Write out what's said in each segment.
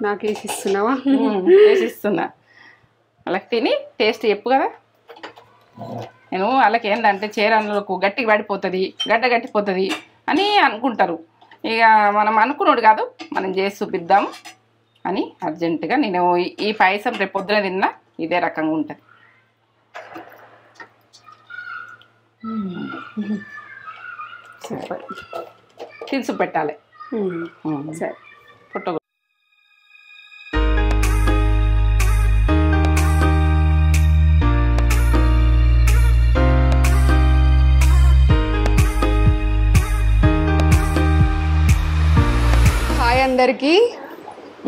నాకు వేసి ఇస్తున్నావా? వేసి ఇస్తున్నా. వాళ్ళకి తిని టేస్ట్ చెప్పు కదా. నేను వాళ్ళకి ఏంటంటే చీరలకు గట్టిగా పడిపోతుంది, గడ్డ గట్టిపోతుంది అని అనుకుంటారు. ఇక మనం అనుకున్నాడు కాదు, మనం చేసి చూపిద్దాము అని అర్జెంటుగా నేను ఈ పాయసం రేపు పొద్దున తిన్నా ఇదే రకంగా ఉంటుంది. సూపర్. తినుసు పెట్టాలి. సరే పుట్ట. హాయ్ అందరికి.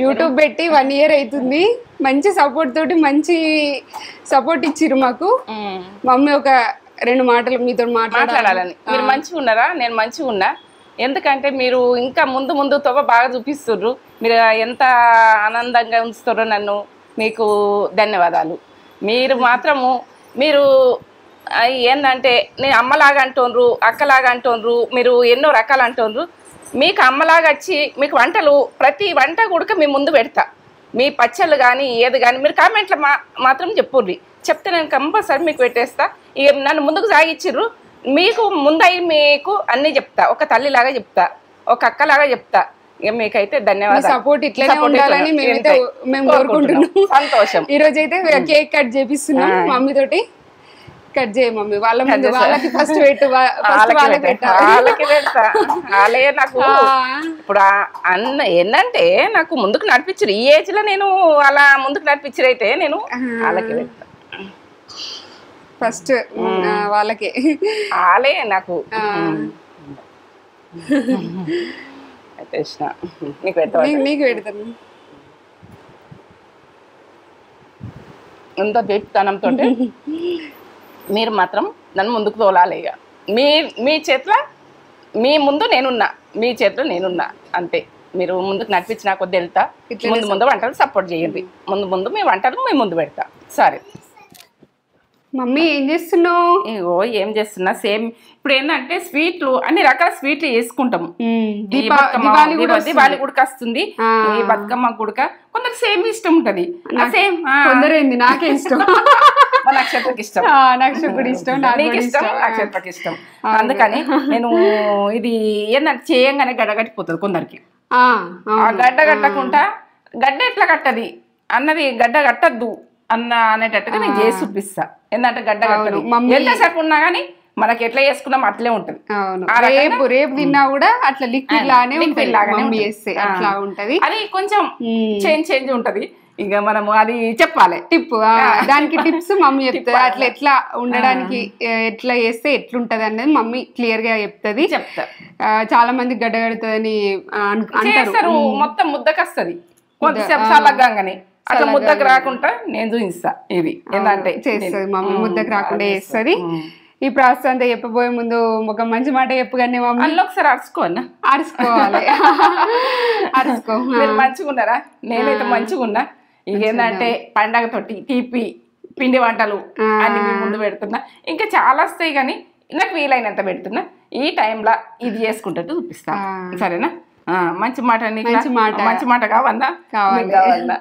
యూట్యూబ్ పెట్టి 1 year అవుతుంది. మంచి సపోర్ట్ తోటి మంచి సపోర్ట్ ఇచ్చిర్రు మాకు. మమ్మీ ఒక 2 మాటలు మీతో మాట్లాడాలని. మీరు మంచిగా ఉన్నారా? నేను మంచిగా ఉన్నా. ఎందుకంటే మీరు ఇంకా ముందు తోవ బాగా చూపిస్తుర్రు. మీరు ఎంత ఆనందంగా ఉంచుతారో నన్ను. మీకు ధన్యవాదాలు. మీరు మాత్రము మీరు ఏంటంటే నేను అమ్మలాగా అంటుండ్రు, అక్కలాగా అంటుండ్రు, మీరు ఎన్నో రకాలు అంటుండ్రు. మీకు అమ్మలాగా వచ్చి మీకు వంటలు ప్రతి వంట కూడా మీ ముందు పెడతా. మీ పచ్చళ్ళు కానీ ఏది కానీ మీరు కామెంట్లో మాత్రం చెప్పుర్రి. చెప్తే నేను కంపల్సరీ మీకు పెట్టేస్తా. ఇక నన్ను ముందుకు సాగిచ్చిర్రు. మీకు ముందై మీకు అన్నీ చెప్తా. ఒక తల్లిలాగా చెప్తా, ఒక అక్కలాగా చెప్తా. ఇక మీకైతే ధన్యవాదాలు. సపోర్ట్ ఇట్లనే ఉండాలని మేము కోరుకుంటున్నాం. సంతోషం. ఈరోజు అయితే కేక్ కట్ చేపిస్తున్నాం మమ్మీ తోటి. కట్ చేయ మమ్మీ. వాళ్ళకి ఫస్ట్ పెట్టు. వాళ్ళకి పెడతా. వాళ్ళే నాకు ఇప్పుడు అన్న ఏంటంటే నాకు ముందుకు నడిపించరు. ఈ ఏజ్ లో నేను అలా ముందుకు నడిపించరు. అయితే నేను వాళ్ళకి పెడతా ఫస్ట్. వాళ్ళకి వాళ్ళే నాకు నీకు పెడతాను. ఎంత దీప్తనంతో మీరు మాత్రం నన్ను ముందుకు తోలాలి. ఇక మీ చేతిలో మీ ముందు నేనున్నా, మీ చేతిలో నేనున్నా అంతే. మీరు ముందుకు నడిపించిన కొద్ది వెళ్తా. ముందు వంటలు సపోర్ట్ చేయండి. ముందు మీ వంటలు మీ ముందు పెడతా. సరే మమ్మీ ఏం చేస్తున్నావు? ఇగో ఏం చేస్తున్నా సేమ్. ఇప్పుడు ఏంటంటే స్వీట్లు అన్ని రకాల స్వీట్లు చేసుకుంటాము. దివాళీ గుడక వస్తుంది, ఈ బతుకమ్మ గుడక. కొందరు సేమ్ ఇష్టం ఉంటది. సేమ్ కొందరేంది నాకే ఇష్టం. నక్షత్రకి ఇష్టం, నక్షత్రకి ఇష్టం, నీకు ఇష్టం, నక్షత్రకి ఇష్టం. అందుకని నేను ఇది ఏంటంటే చేయంగానే గడ్డ కట్టిపోతుంది కొందరికి. ఆ గడ్డ కట్టకుండా గడ్డ ఎట్లా కట్టది అన్నది, గడ్డ కట్టద్దు అనేటట్టుగా నేను చేసి చూపిస్తా. ఏంటంటే గడ్డ కట్టదు ఎంతసేపు ఉన్నా గానీ మనకి ఎట్లా చేసుకున్నాం అట్లే ఉంటది. రేపు తిన్నా కూడా అట్లా లిక్విడ్ లానే ఉంటది. అది కొంచెం చేంజ్ ఉంటది. ఇక మనము అది చెప్పాలి టిప్. దానికి టిప్స్ మమ్మీ చెప్తాది. అట్లా ఎట్లా ఉండడానికి ఎట్లా చేస్తే ఎట్లుంటది అనేది మమ్మీ క్లియర్ గా చెప్తుంది. చాలా మంది గడ్డ కడుతుందని అంటారు. మొత్తం ముద్దకస్తది కొద్దిసేపు చల్లగానే. అట్లా ముద్దకు రాకుండా నేను చూపిస్తా. ఇది ఏంటంటే చేస్తుంది మమ్మీ, ముద్దకు రాకుండా చేస్తుంది. ఈ ప్రాసెస్ అంతా చెప్పబోయే ముందు ఒక మంచి మాట చెప్పుగానే మమ్మీ. అల్ల ఒకసారి అరుచుకోవాలి. అరుచుకో. మీరు మంచిగా ఉన్నారా? నేనైతే మంచిగా ఉన్నా. ఇక ఏంటంటే పండగ తోటి తీపి పిండి వంటలు అన్ని మీ ముందు పెడుతున్నా. ఇంకా చాలా వస్తాయి కానీ నాకు వీలైనంత పెడుతున్నా. ఈ టైంలో ఇది చేసుకుంటూ చూపిస్తా. సరేనా? మంచి మాట. మంచి మాట కావాలా? కావాలా?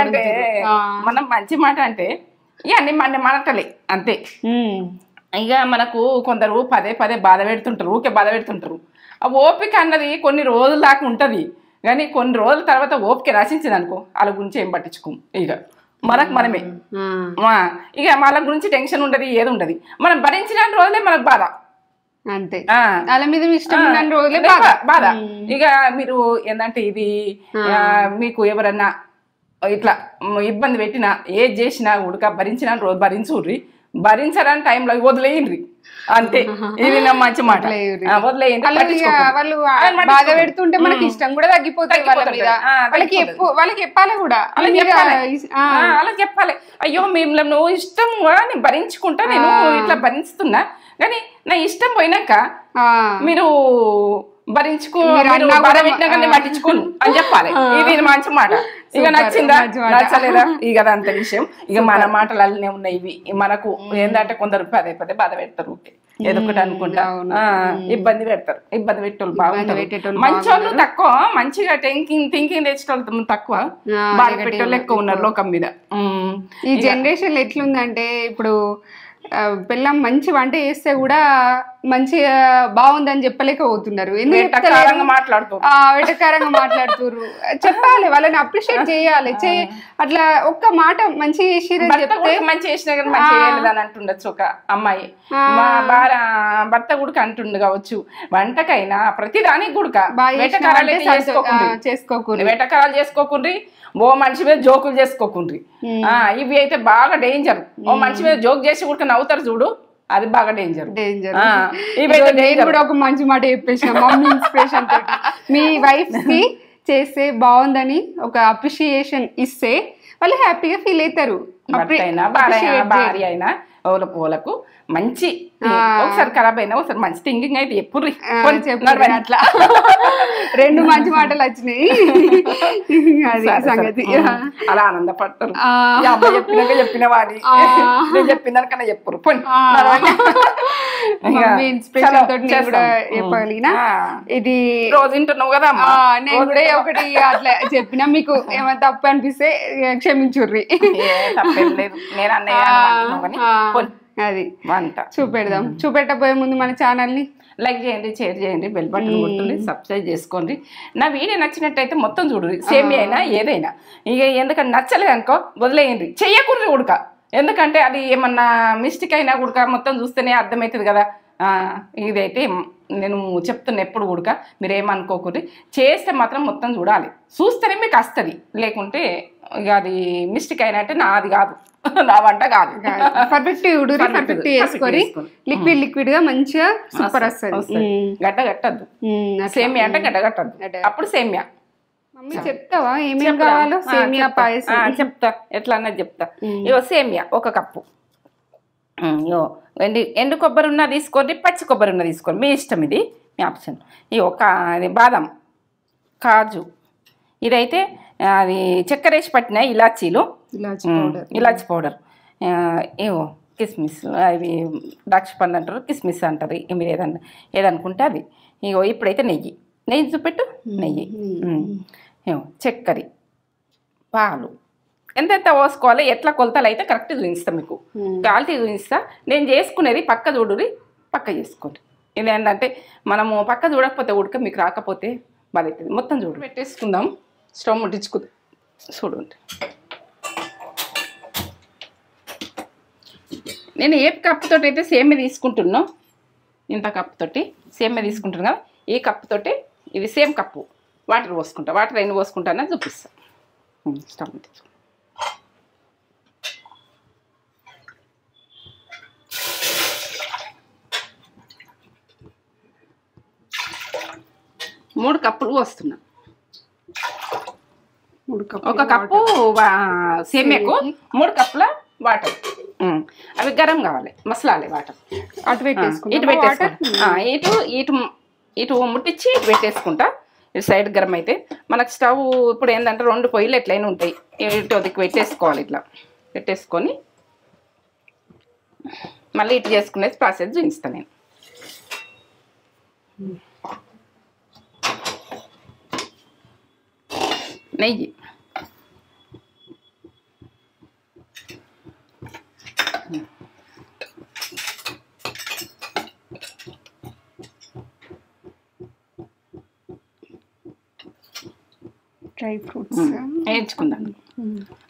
అంటే మనం మంచి మాట అంటే ఇవన్నీ మాటలే అంతే. ఇక మనకు కొందరు పదే బాధ పెడుతుంటారు, ఊకే బాధ పెడుతుంటారు. ఆ ఓపిక అన్నది కొన్ని రోజుల దాకా ఉంటది కానీ కొన్ని రోజుల తర్వాత ఓపిక రచించింది అనుకో వాళ్ళ గురించి ఏం పట్టించుకోం. ఇక మనమే ఇక వాళ్ళ గురించి టెన్షన్ ఉండదు, ఏది ఉండదు. మనం భరించిన రోజులే మనకు బాధ అంతే. వాళ్ళ మీద ఇష్టం రోజులే బాధ. ఇక మీరు ఏంటంటే ఇది మీకు ఎవరన్నా ఇట్లా ఇబ్బంది పెట్టినా ఏది చేసినా ఉడక భరించిన రోజు భరించుర్రి. భరించడానికి టైంలో వదిలేయండి అంతే. ఇది నా మంచి మాట. వదిలేయండి. వాళ్ళు బాధ పెడుతుంటే మనకి ఇష్టం కూడా తగ్గిపోతుంది. వాళ్ళకి చెప్పాలి కూడా. అలా చెప్పాలి. అయ్యో మేము నువ్వు ఇష్టం నేను భరించుకుంటా, నేను ఇట్లా భరిస్తున్నా కానీ నా ఇష్టం పోయినాక మీరు బాధపెట్టినా పట్టించుకోను అని చెప్పాలి. ఇది మంచి మాట. ఇక నచ్చిందా నచ్చలేదా ఇక అంత విషయం. ఇక మన మాటలు అల్లనే ఉన్నాయి. ఇవి మనకు ఏంటంటే కొందరు పదే పదే బాధ పెడతారు, ఏదొకటి అనుకుంటా ఇబ్బంది పెడతారు. ఇబ్బంది పెట్టేవాళ్ళు బాగుంటారు, మంచోళ్ళు తక్కువ, మంచిగా థింకింగ్ తెచ్చేటోళ్ళు తక్కువ, బాధ పెట్టేవాళ్ళు ఎక్కువ ఉన్నారు లోకం మీద. ఈ జనరేషన్ ఎట్లుందంటే ఇప్పుడు పిల్లం మంచి వంట చేస్తే కూడా మంచిగా బాగుందని చెప్పలేకపోతున్నారు. వెటకారంగా మాట్లాడుతున్నారు. చెప్పాలి, వాళ్ళని అప్రిషియేట్ చేయాలి. అట్లా ఒక్క మాట మంచి మంచి చేసినా కానీ మంచి చేయలేదని అంటుండొచ్చు ఒక అమ్మాయి. భర్త కూడా అంటుండు కావచ్చు, వంటకైనా ప్రతి దానికి కూడా వెటకారాలు చేసుకోకుండ్రి, ఓ మనిషి మీద జోకులు చేసుకోకుండ్రి. ఇవి అయితే బాగా డేంజర్. ఓ మనిషి మీద జోక్ చేసి కూడా నవ్వుతారు చూడు, అది బాగా డేంజర్. కూడా ఒక మంచి మాట చెప్పేసిన మమ్మీ ఇన్స్పిరేషన్ తోటి మీ వైఫ్ కి చేస్తే బాగుందని ఒక అప్రిషియేషన్ ఇస్తే వాళ్ళు హ్యాపీగా ఫీల్ అవుతారు. భార్య అయినా ఓల పోలకు మంచి ఒకసారి ఖరాబ్ అయినా ఒకసారి మంచి థింకింగ్ అయితే ఎప్పుడు అట్లా రెండు మంచి మాటలు వచ్చినాయి. అది సంగతి. అలా ఆనందపడతారు. చెప్పినాక చెప్పిన వాడి నేను చెప్పిన దానికన్నా చెప్పరు. ఇన్స్పిరేషన్ తోటి నేను కూడా చెప్పగలిగిన ఇది రోజు వింటున్నావు కదా. నేను కూడా ఒకటి అట్లా చెప్పినా మీకు ఏమైనా తప్పు అనిపిస్తే క్షమించుర్రి. తప్పేం లేదు, నేను అన్నయ్య అది వంట చూపెట్టబోయే ముందు మన ఛానల్ ని లైక్ చేయండి, షేర్ చేయండి, బెల్ బటన్ కొట్టండి, సబ్స్క్రైబ్ చేసుకోండి. నా వీడియో నచ్చినట్టయితే మొత్తం చూడండి, సేమియా అయినా ఏదైనా. ఇక ఎందుకంటే నచ్చలేదు అనుకో వదిలేయండి, చెయ్యకూడదు ఉడక. ఎందుకంటే అది ఏమన్నా మిస్టేక్ అయినా ఉడక మొత్తం చూస్తేనే అర్థమవుతుంది కదా. ఇదైతే నేను చెప్తున్నా ఎప్పుడు ఉడక, మీరు ఏమనుకోకూడదు. చేస్తే మాత్రం మొత్తం చూడాలి, చూస్తేనే మీకు వస్తుంది. లేకుంటే ఇక అది మిస్టేక్ అయినట్టే నాది కాదు, నా వంట కాదు. పర్ఫెక్ట్ పర్ఫెక్ట్ వేసుకొని లిక్విడ్ గా మంచిగా సూపర్ వస్తుంది. గడ్డ కట్టద్దు, సేమియా అంటే గడ్డ కట్టద్దు, అప్పుడు సేమియా. మమ్మీ చెప్తావా ఏమేమి కావాలో? సేమియా పాయసం చెప్తా, ఎట్లా అన్నది చెప్తా. ఇగో సేమియా 1 కప్పు, ఎండు కొబ్బరి ఉన్న తీసుకోండి, పచ్చి కొబ్బరి ఉన్న తీసుకోండి, మీ ఇష్టం, ఇది మీ ఆప్షన్. ఇది బాదం, కాజు, ఇదైతే అది చక్కెర వేసి పట్టిన ఇలాచీలు, ఇలాచీ పౌడర్, ఏవో కిస్మిస్, అవి ద్రాక్ష పండు అంటారు, కిస్మిస్ అంటారు, మీరు ఏదనుకుంటే అది. ఇప్పుడైతే నెయ్యి చూపెట్టు, నెయ్యి, ఏమో చక్కెర, పాలు, ఎంతెంత పోసుకోవాలి, ఎట్లా కొలతలు అయితే కరెక్ట్ చూపిస్తా, మీకు క్వాలిటీ చూపిస్తా. నేను చేసుకునేది పక్క చూడురి, పక్క చేసుకోండి. ఇది ఏంటంటే మనము పక్క చూడకపోతే ఉడక మీకు రాకపోతే బాధ అవుతుంది. మొత్తం చూడు పెట్టేసుకుందాం, స్టవ్ ముట్టించుకుందాం. చూడండి, నేను ఏ కప్పుతోటి అయితే సేమియా తీసుకుంటున్నా, ఇంత కప్పుతోటి సేమియా తీసుకుంటున్నా కదా, ఈ కప్పుతోటి ఇది సేమ్ కప్పు వాటర్ పోసుకుంటా. వాటర్ ఎన్ని పోసుకుంటానో చూపిస్తా. స్టవ్ ముట్టించుకుంటా. మూడు కప్పులు పోస్తున్నా. 1 కప్పు సేమియాకు 3 కప్పుల వాటర్. అవి గరం కావాలి, మసలాలి వాటర్. ఇటు పెట్టేసుకుంటా, ఇటు ముట్టించి ఇటు పెట్టేసుకుంటా. ఇటు సైడ్ గరం అయితే మనకు స్టవ్ ఇప్పుడు ఏంటంటే 2 పొయ్యిలు ఎట్లయినా ఉంటాయి. ఇటు దిక్కు పెట్టేసుకోవాలి, ఇట్లా పెట్టేసుకొని మళ్ళీ ఇటు చేసుకునేది ప్రాసెస్ చూపిస్తాను నేను. నెయ్యి, డ్రై ఫ్రూట్స్ వేయించుకుందాం.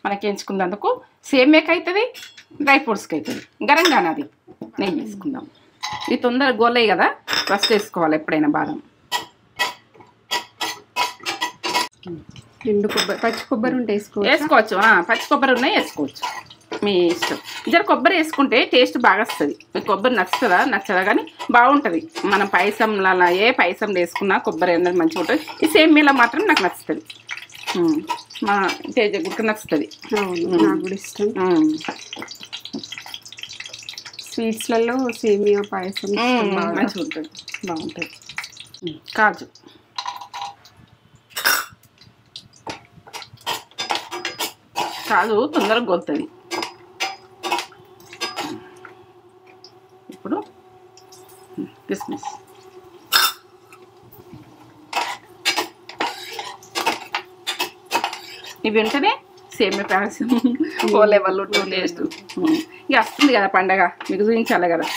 మనకి వేయించుకున్నందుకు సేమియాకి అవుతుంది, డ్రై ఫ్రూట్స్కి అవుతుంది. గరంగానే అది నెయ్యి వేసుకుందాం. ఇది తొందరగా గోలయ్యి కదా, ఫస్ట్ వేసుకోవాలి ఎప్పుడైనా బాదం. ఎండు కొబ్బరి, పచ్చి కొబ్బరి ఉంటే వేసుకోవచ్చు, పచ్చి కొబ్బరి ఉన్నాయి వేసుకోవచ్చు, మీ ఇష్టం. జర కొబ్బరి వేసుకుంటే టేస్ట్ బాగా వస్తుంది. మీకు కొబ్బరి నచ్చదా కానీ బాగుంటుంది. మనం పాయసంలో ఏ పాయసం వేసుకున్నా కొబ్బరి అనేది మంచిగా ఉంటుంది. ఈ సేమియాలో మాత్రం నాకు నచ్చుతుంది, మా తేజ గుడికి నచ్చుతుంది. నాకు కూడా ఇష్టం. స్వీట్స్లలో సేమియా పాయసం మంచిగా ఉంటుంది, బాగుంటుంది. కాజు, కాజు తొందరగా గొలుతుంది. ఇప్పుడు కిస్మిస్, ఇవి ఉంటేనే సేమియా పాయసం ఓ లెవెల్ టేస్ట్. ఇక వస్తుంది కదా పండగ, మీకు చూపించాలి కదా.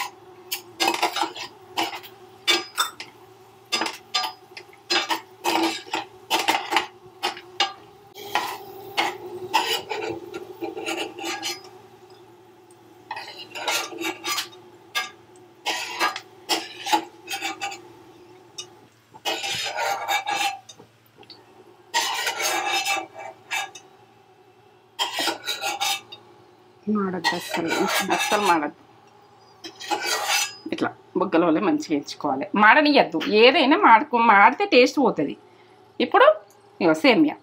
మాడద్దు అస్సలు మాడద్దు. ఇట్లా బుగ్గల వల్ల మంచిగా ఎంచుకోవాలి, మాడనియద్దు. ఏదైనా మాడితే టేస్ట్ పోతుంది. ఇప్పుడు ఇక సేమియా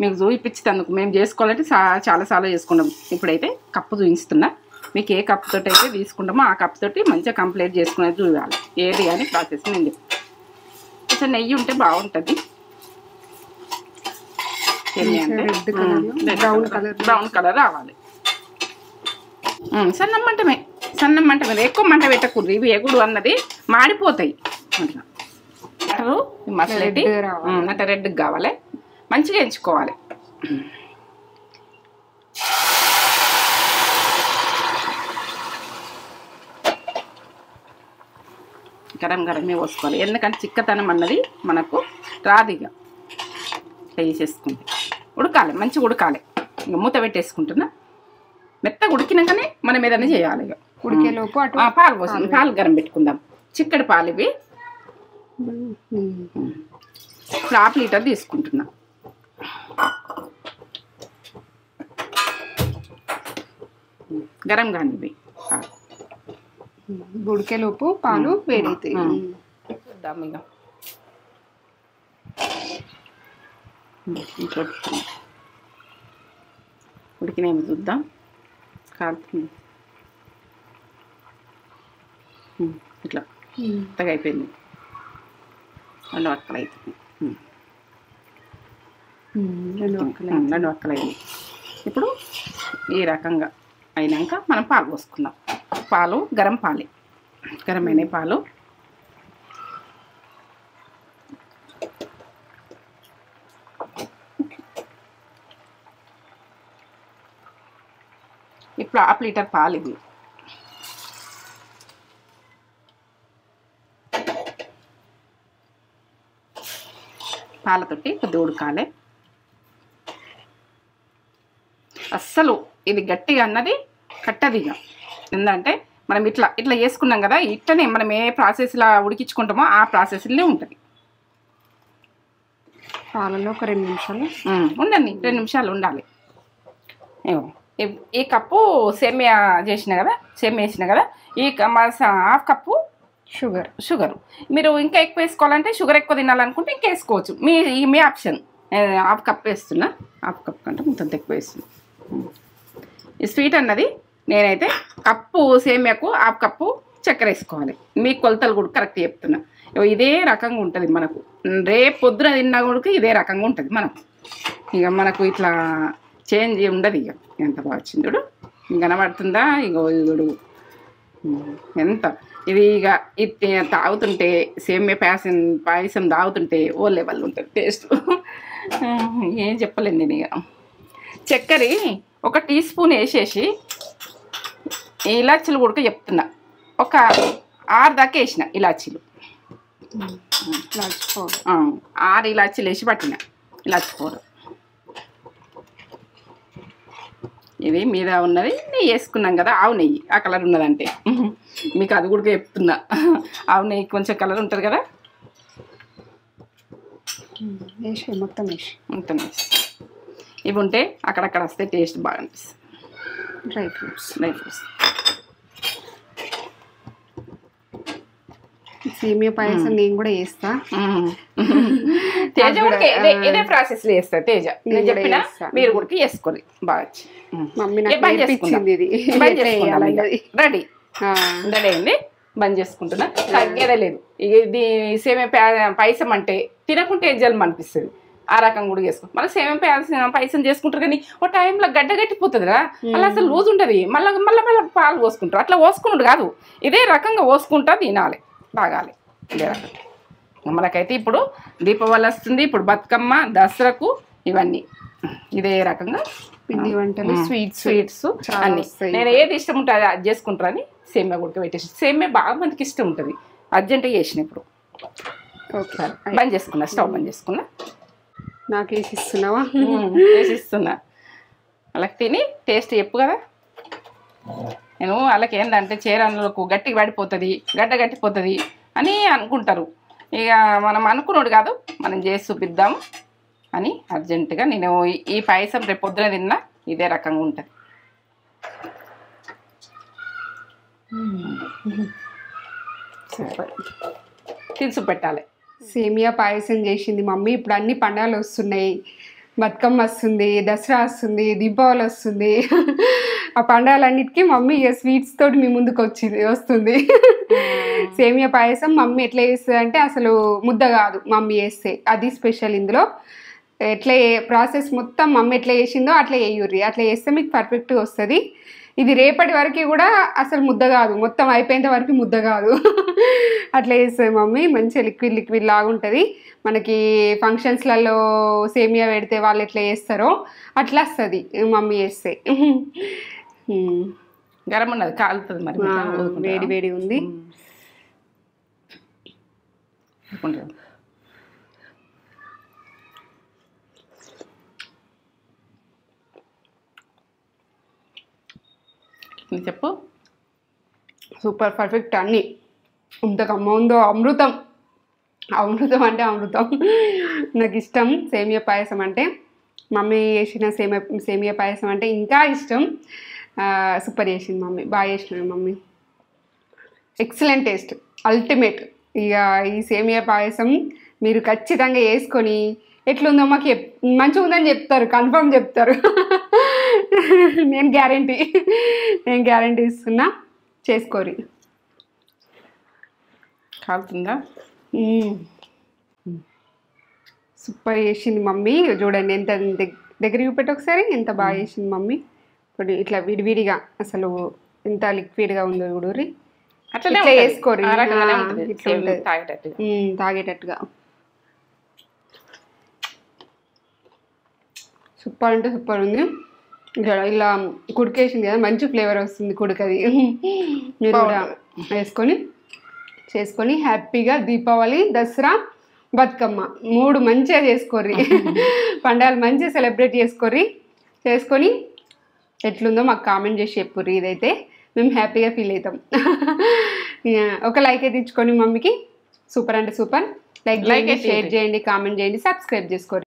మీకు చూపించినందుకు మేము చేసుకోవాలంటే చాలాసార్లు చేసుకుంటాం. ఇప్పుడైతే కప్పు చూపిస్తున్నా. మీకు ఏ కప్పు తోటి అయితే తీసుకుంటామో ఆ కప్పు తోటి మంచిగా కంప్లీట్ చేసుకునేది చూడాలి. ఏది కానీ ప్రాసెస్ నేను కొంచెం నెయ్యి ఉంటే బాగుంటుంది. సేమియా అంటే బ్రౌన్ కలర్ రావాలి. సన్నం మంటమే ఎక్కువ మంట పెట్టకూడదు. ఇవి ఎగుడు అన్నది మాడిపోతాయి. అట్లా మసాలా అంటే రెడ్గా కావాలి, మంచిగా ఎంచుకోవాలి. గరం గరమే పోసుకోవాలి, ఎందుకంటే చిక్కతనం అన్నది మనకు రాదిగా. వేసేసుకుంటే ఉడకాలి, మంచిగా ఉడకాలి. ఇంకా మూత పెట్టేసుకుంటున్నా. మెత్తగా ఉడికినాకనే మనం ఏదైనా చేయాలి. ఇక ఉడికేలోపు పాలు పోసి పాలు గరం పెట్టుకుందాం. చిక్కడి పాలు ఇవి. ఇప్పుడు హాఫ్ లీటర్ తీసుకుంటున్నా. గరం కానీ ఇవి ఉడికేలోపు పాలు వేడైతాయి. చూద్దాం ఇక ఉడికినేమి చూద్దాం. కాలుతుంది ఇట్లా మెత్తగా అయిపోయింది. 2 వక్కలు అవుతుంది. 2 వక్కలు అయింది. ఇప్పుడు ఈ రకంగా అయినాక మనం పాలు పోసుకుందాం. పాలు గరం పాలే, గరమైన పాలు. ఇప్పుడు హాఫ్ లీటర్ పాలు ఇవి. పాలతోటి కొద్దిగా ఉడకాలి. అస్సలు ఇది గట్టిగా అన్నది కట్టదిగా. ఎందుకంటే మనం ఇట్లా ఇట్లా చేసుకున్నాం కదా, ఇట్లనే మనం ఏ ప్రాసెస్లా ఉడికించుకుంటామో ఆ ప్రాసెస్లో ఉంటుంది. పాలలో ఒక 2 నిమిషాలు ఉండండి, 2 నిమిషాలు ఉండాలి. ఈ కప్పు సేమియా చేసిన కదా, సేమియా వేసిన కదా, ఈ హాఫ్ కప్పు షుగర్. మీరు ఇంకా ఎక్కువ వేసుకోవాలంటే, షుగర్ ఎక్కువ తినాలనుకుంటే ఇంకా వేసుకోవచ్చు. మీ ఆప్షన్. హాఫ్ కప్ వేస్తున్నా, హాఫ్ కప్ కంటే మొత్తం ఎక్కువ వేస్తున్నా. ఈ స్వీట్ అన్నది నేనైతే కప్పు సేమియాకు హాఫ్ కప్పు చక్కెర వేసుకోవాలి. మీ కొలతలు కూడా కరెక్ట్ చెప్తున్నా. ఇదే రకంగా ఉంటుంది మనకు. రేపు పొద్దున తిన్నా కూడా ఇదే రకంగా ఉంటుంది మనకు. ఇక మనకు ఇట్లా చేంజ్ ఉండదు. ఇక ఎంత బాగా వచ్చింది చూడు, కనబడుతుందా? ఇగో ఇగుడు ఎంత ఇది. ఇక ఇది తాగుతుంటే సేమియా పాయసం తాగుతుంటే ఓ లెవెల్ ఉంటుంది టేస్ట్. ఏం చెప్పలేను నేను. ఇక చక్కెర 1 టీ స్పూన్ వేసేసి ఇలాచీలు కూడా చెప్తున్నా. ఒక 6 దాకా వేసిన ఇలాచీలు. 6 ఇలాచీలు వేసి పట్టిన ఇలాచీ పౌడర్. ఇది మీద ఉన్నది నెయ్యి వేసుకున్నాం కదా, ఆవు నెయ్యి. ఆ కలర్ ఉన్నదంటే మీకు అది కూడా చెప్తున్నా. ఆవు నెయ్యి కొంచెం కలర్ ఉంటుంది కదా, మొత్తం వేసి ఇవి ఉంటే అక్కడక్కడ వస్తే టేస్ట్ బాగా అనిపిస్తుంది. డ్రై ఫ్రూట్స్ సేమియా పాయసం నేను కూడా చేస్తా. తేజ కూడా ఇదే ప్రాసెస్ లో చేస్తా. తేజ నేను చెప్పిన మీరు కూడా చేసుకోండి బాగా. మమ్మీ నాకు నేర్పించింది ఇది. రెడీ రెడీ అయింది. బంద్ చేసుకుంటున్నా. తగ్గేదే లేదు. ఇది సేమియా పాయసం అంటే తినకుంటే ఎజ్జలం అనిపిస్తుంది. ఆ రకం కూడా చేసుకో. మళ్ళీ సేమియా పాయసం చేసుకుంటారు కానీ ఒక టైంలో గడ్డ గట్టిపోతుందిరా, అలా అసలు లూజ్ ఉంటుంది. మళ్ళీ మళ్ళీ మళ్ళీ పాలు పోసుకుంటారు. అట్లా పోసుకున్నాడు కాదు, ఇదే రకంగా పోసుకుంటా తినాలి, తాగాలి. ఇదే రకం. మనకైతే ఇప్పుడు దీపావళి వస్తుంది, ఇప్పుడు బతుకమ్మ, దసరాకు ఇవన్నీ ఇదే రకంగా పిండి వంటలు, స్వీట్స్ అన్ని. నేను ఏది ఇష్టం ఉంటుంది అది చేసుకుంటారని సేమియా గుడికి పెట్టేసి. సేమియా బాగా మందికి ఇష్టం ఉంటుంది. అర్జెంటుగా చేసిన ఇప్పుడు. ఓకే, బంద్ చేసుకున్నా, స్టవ్ బంద్ చేసుకున్నా. నాకు వేసి ఇస్తున్నావా? వేసి ఇస్తున్నా. వాళ్ళకి తిని టేస్ట్ చెప్పు కదా. నేను వాళ్ళకి ఏంటంటే చేరన్లకు గట్టిగా పడిపోతుంది, గడ్డ గట్టిపోతుంది అని అనుకుంటారు. ఇక మనం అనుకున్నాడు కాదు, మనం చేసి చూపిద్దాము అని అర్జెంటుగా నేను ఈ పాయసం రేపు పొద్దున తిన్నా ఇదే రకంగా ఉంటుంది. సూపర్, తినుసు పెట్టాలి. సేమియా పాయసం చేసింది మమ్మీ. ఇప్పుడు అన్ని పండుగలు వస్తున్నాయి, బతుకమ్మ వస్తుంది, దసరా వస్తుంది, దీపావళి వస్తుంది. ఆ పండుగలన్నిటికీ మమ్మీ ఇక స్వీట్స్ తోటి మీ ముందుకు వస్తుంది. సేమియా పాయసం మమ్మీ ఎట్లా చేస్తుంది అంటే అసలు ముద్ద కాదు, మమ్మీ చేస్తే అది స్పెషల్. ఇందులో ఎట్లా ప్రాసెస్ మొత్తం మమ్మీ ఎట్లా చేసిందో అట్లా వేయుర్రి, అట్లా చేస్తే మీకు పర్ఫెక్ట్గా వస్తుంది. ఇది రేపటి వరకు కూడా అసలు ముద్ద కాదు, మొత్తం అయిపోయేంత వరకు ముద్ద కాదు. అట్లా చేస్తుంది మమ్మీ. మంచిగా లిక్విడ్ లిక్విడ్ లాగా ఉంటుంది. మనకి ఫంక్షన్స్లలో సేమియా పెడితే వాళ్ళు ఎట్లా చేస్తారో అట్లా వస్తుంది మమ్మీ చేస్తే. గరం ఉన్నది, కాలుతుంది మరి, వేడి వేడి ఉంది. చెప్పు. Super, perfect. అన్నీ ఇంతకమ్మ ఉందో అమృతం. అమృతం అంటే అమృతం. నాకు ఇష్టం సేమియా పాయసం అంటే. మమ్మీ చేసిన సేమియా పాయసం అంటే ఇంకా ఇష్టం. సూపర్ చేసింది మమ్మీ, బాగా చేసినాను మమ్మీ. Excellent taste, ultimate. ఇక ఈ సేమియా పాయసం మీరు ఖచ్చితంగా వేసుకొని ఎట్లుందో మాకు మంచిగా ఉందని చెప్తారు, కన్ఫర్మ్ చెప్తారు. నేను గ్యారంటీ ఇస్తున్నా. చేసుకోరి. కాలుతుందా? సూపర్ చేసింది మమ్మీ. చూడండి ఎంత దగ్గర చూపెట్టి ఒకసారి, ఎంత బాగా చేసింది మమ్మీ. ఇప్పుడు ఇట్లా విడివిడిగా అసలు ఎంత లిక్విడ్గా ఉందో చూడుర్రి. అట్లా వేసుకోరి, తాగేటట్టుగా. సూపర్ అంటే సూపర్ ఉంది. ఇలా కుడికేసింది కదా, మంచి ఫ్లేవర్ వస్తుంది కుడికది. మీరు కూడా వేసుకొని చేసుకొని హ్యాపీగా దీపావళి, దసరా, బతుకమ్మ 3 మంచిగా చేసుకోర్రి. పండుగలు మంచిగా సెలబ్రేట్ చేసుకొని ఎట్లుందో మాకు కామెంట్ చేసి చెప్పుర్రి. ఇదైతే మేము హ్యాపీగా ఫీల్ అవుతాం. ఒక లైక్ అయితే ఇచ్చుకొని మమ్మీకి. సూపర్ అంటే సూపర్. లైక్ చేయండి, షేర్ చేయండి, కామెంట్ చేయండి, సబ్స్క్రైబ్ చేసుకోండి.